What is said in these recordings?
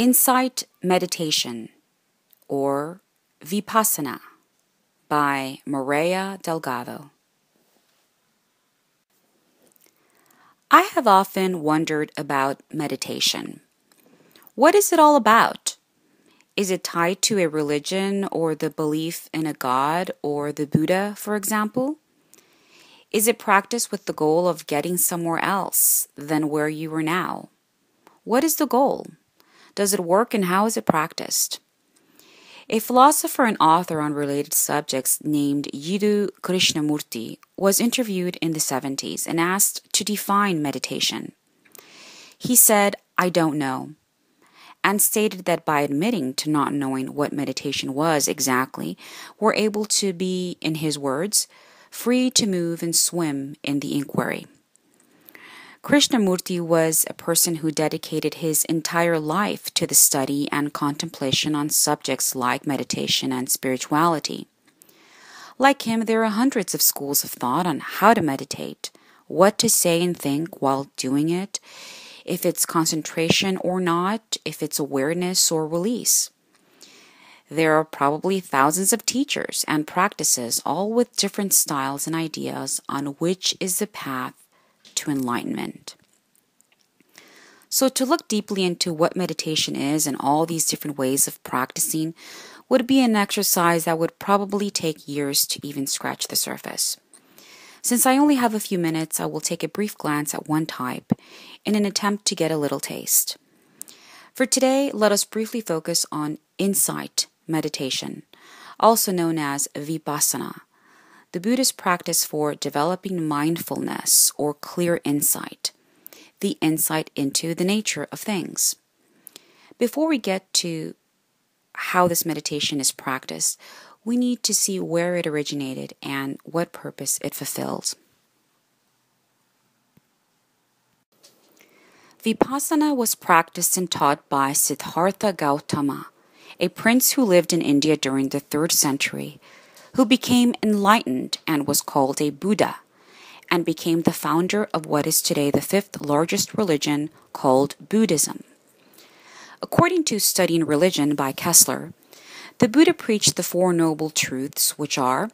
Insight Meditation, or Vipassana, by Maria Delgado. I have often wondered about meditation. What is it all about? Is it tied to a religion or the belief in a god or the Buddha, for example? Is it practiced with the goal of getting somewhere else than where you are now? What is the goal? Does it work, and how is it practiced? A philosopher and author on related subjects named Yiddu Krishnamurti was interviewed in the 70s and asked to define meditation. He said, "I don't know," and stated that by admitting to not knowing what meditation was exactly, we're able to be, in his words, free to move and swim in the inquiry. Krishnamurti was a person who dedicated his entire life to the study and contemplation on subjects like meditation and spirituality. Like him, there are hundreds of schools of thought on how to meditate, what to say and think while doing it, if it's concentration or not, if it's awareness or release. There are probably thousands of teachers and practices, all with different styles and ideas on which is the path to enlightenment. So to look deeply into what meditation is and all these different ways of practicing would be an exercise that would probably take years to even scratch the surface. Since I only have a few minutes, I will take a brief glance at one type in an attempt to get a little taste. For today, let us briefly focus on insight meditation, also known as Vipassana, the Buddhist practice for developing mindfulness or clear insight, the insight into the nature of things. Before we get to how this meditation is practiced, we need to see where it originated and what purpose it fulfills. Vipassana was practiced and taught by Siddhartha Gautama, a prince who lived in India during the 3rd century, who became enlightened and was called a Buddha, and became the founder of what is today the 5th largest religion called Buddhism. According to Studying Religion by Kessler, the Buddha preached the 4 noble truths, which are: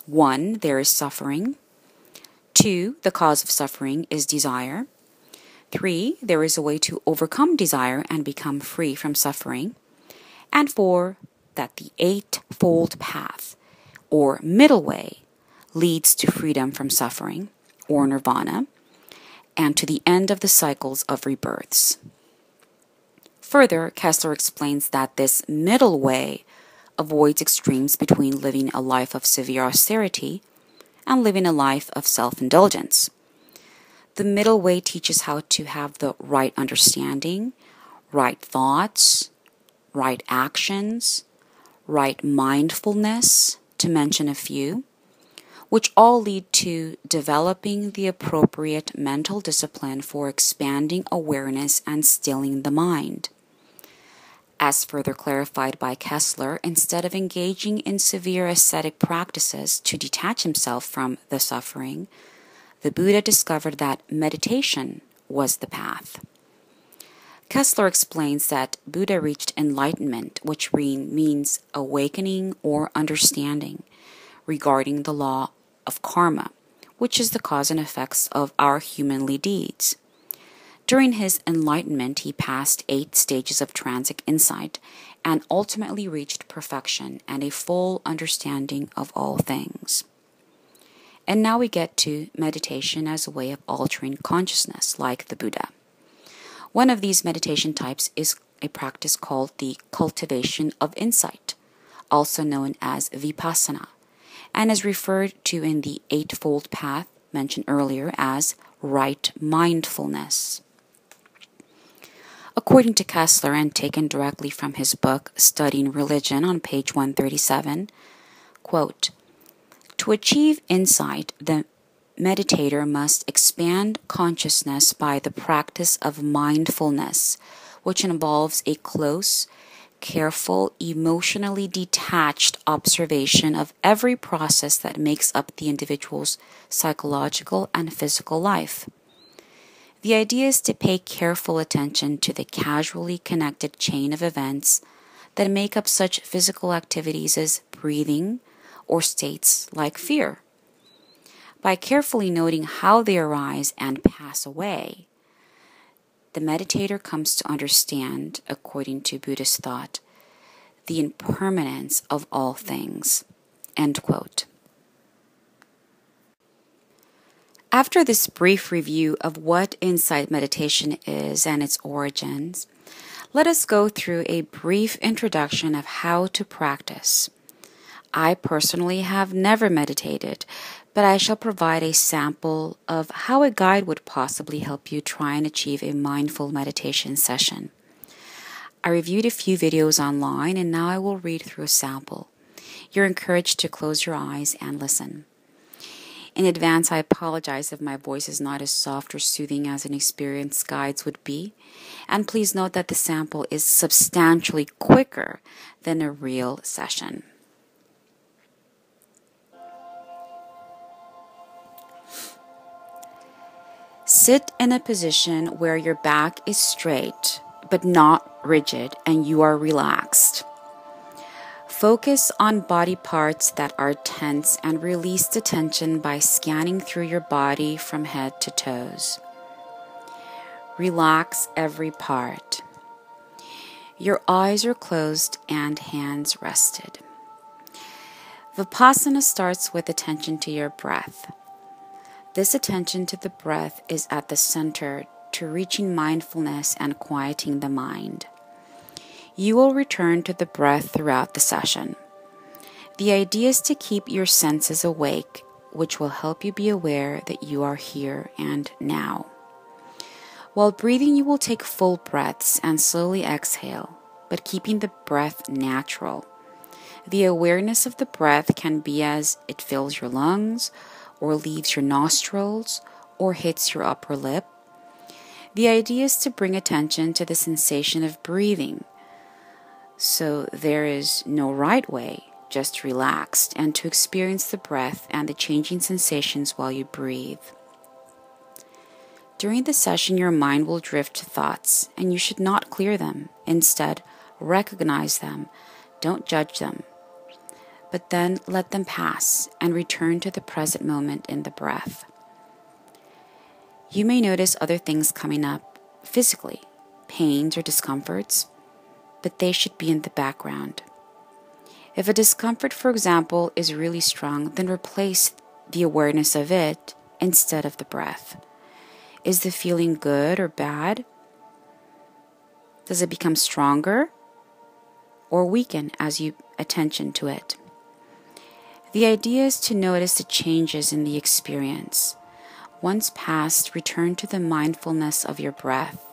1. There is suffering. 2. The cause of suffering is desire. 3. There is a way to overcome desire and become free from suffering. And 4. That the Eightfold Path, or middle way, leads to freedom from suffering, or nirvana, and to the end of the cycles of rebirths. Further, Kessler explains that this middle way avoids extremes between living a life of severe austerity and living a life of self-indulgence. The middle way teaches how to have the right understanding, right thoughts, right actions, right mindfulness, to mention a few, which all lead to developing the appropriate mental discipline for expanding awareness and stilling the mind. As further clarified by Kessler, instead of engaging in severe ascetic practices to detach himself from the suffering, the Buddha discovered that meditation was the path. Kessler explains that Buddha reached enlightenment, which means awakening or understanding regarding the law of karma, which is the cause and effects of our humanly deeds. During his enlightenment, he passed 8 stages of transic insight and ultimately reached perfection and a full understanding of all things. And now we get to meditation as a way of altering consciousness, like the Buddha. One of these meditation types is a practice called the cultivation of insight, also known as Vipassana, and is referred to in the Eightfold Path mentioned earlier as right mindfulness. According to Kessler, and taken directly from his book Studying Religion on page 137, quote, "To achieve insight, the meditator must expand consciousness by the practice of mindfulness, which involves a close, careful, emotionally detached observation of every process that makes up the individual's psychological and physical life. The idea is to pay careful attention to the casually connected chain of events that make up such physical activities as breathing or states like fear. By carefully noting how they arise and pass away, the meditator comes to understand, according to Buddhist thought, the impermanence of all things. End quote. After this brief review of what insight meditation is and its origins, let us go through a brief introduction of how to practice. I personally have never meditated, but I shall provide a sample of how a guide would possibly help you try and achieve a mindful meditation session. I reviewed a few videos online and now I will read through a sample. You're encouraged to close your eyes and listen. In advance, I apologize if my voice is not as soft or soothing as an experienced guide's would be, and please note that the sample is substantially quicker than a real session. Sit in a position where your back is straight but not rigid and you are relaxed. Focus on body parts that are tense and release the tension by scanning through your body from head to toes. Relax every part. Your eyes are closed and hands rested. Vipassana starts with attention to your breath. This attention to the breath is at the center to reaching mindfulness and quieting the mind. You will return to the breath throughout the session. The idea is to keep your senses awake, which will help you be aware that you are here and now. While breathing, you will take full breaths and slowly exhale, but keeping the breath natural. The awareness of the breath can be as it fills your lungs, or leaves your nostrils, or hits your upper lip. The idea is to bring attention to the sensation of breathing. So there is no right way, just relaxed, and to experience the breath and the changing sensations while you breathe. During the session, your mind will drift to thoughts, and you should not clear them. Instead, recognize them. Don't judge them. But then let them pass and return to the present moment in the breath. You may notice other things coming up physically, pains or discomforts, but they should be in the background. If a discomfort, for example, is really strong, then replace the awareness of it instead of the breath. Is the feeling good or bad? Does it become stronger or weaken as you attention to it? The idea is to notice the changes in the experience. Once passed, return to the mindfulness of your breath.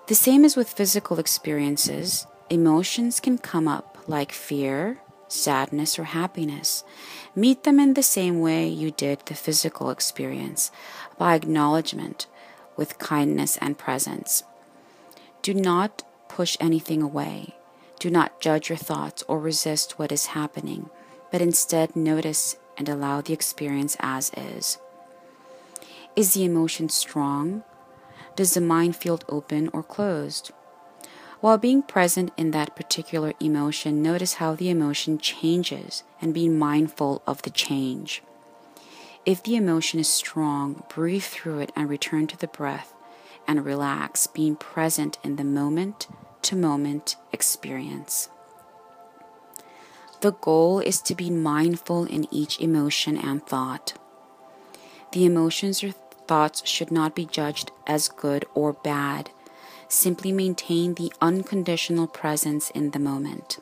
The same as with physical experiences, emotions can come up like fear, sadness, or happiness. Meet them in the same way you did the physical experience, by acknowledgement, with kindness and presence. Do not push anything away. Do not judge your thoughts or resist what is happening, but instead notice and allow the experience as is. Is the emotion strong? Does the mind feel open or closed? While being present in that particular emotion, notice how the emotion changes and be mindful of the change. If the emotion is strong, breathe through it and return to the breath and relax, being present in the moment-to-moment experience. The goal is to be mindful in each emotion and thought. The emotions or thoughts should not be judged as good or bad. Simply maintain the unconditional presence in the moment.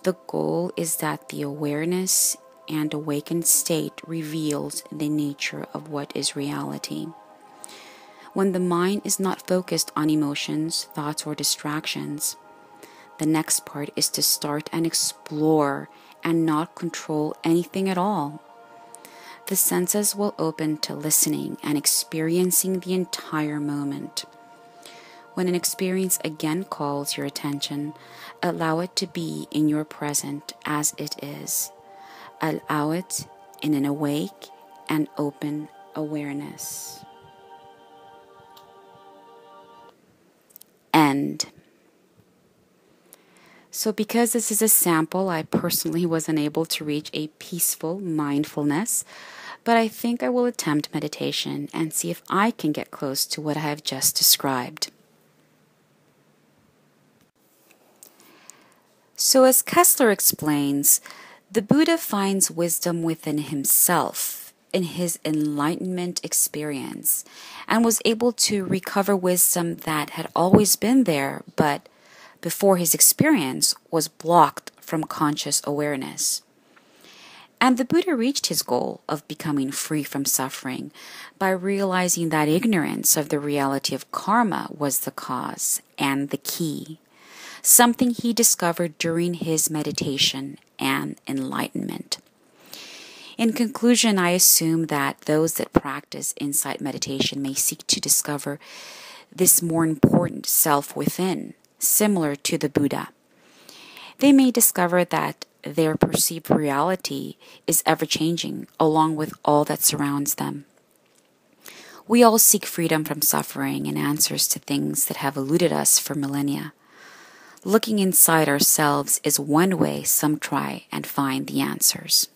The goal is that the awareness and awakened state reveals the nature of what is reality. When the mind is not focused on emotions, thoughts, or distractions, the next part is to start and explore and not control anything at all. The senses will open to listening and experiencing the entire moment. When an experience again calls your attention, allow it to be in your present as it is. Allow it in an awake and open awareness. End. So because this is a sample, I personally wasn't able to reach a peaceful mindfulness, but I think I will attempt meditation and see if I can get close to what I have just described. So as Kessler explains, the Buddha finds wisdom within himself, in his enlightenment experience, and was able to recover wisdom that had always been there, but before his experience was blocked from conscious awareness. And the Buddha reached his goal of becoming free from suffering by realizing that ignorance of the reality of karma was the cause and the key, something he discovered during his meditation and enlightenment. In conclusion, I assume that those that practice insight meditation may seek to discover this more important self within, similar to the Buddha. They may discover that their perceived reality is ever-changing along with all that surrounds them. We all seek freedom from suffering and answers to things that have eluded us for millennia. Looking inside ourselves is one way some try and find the answers.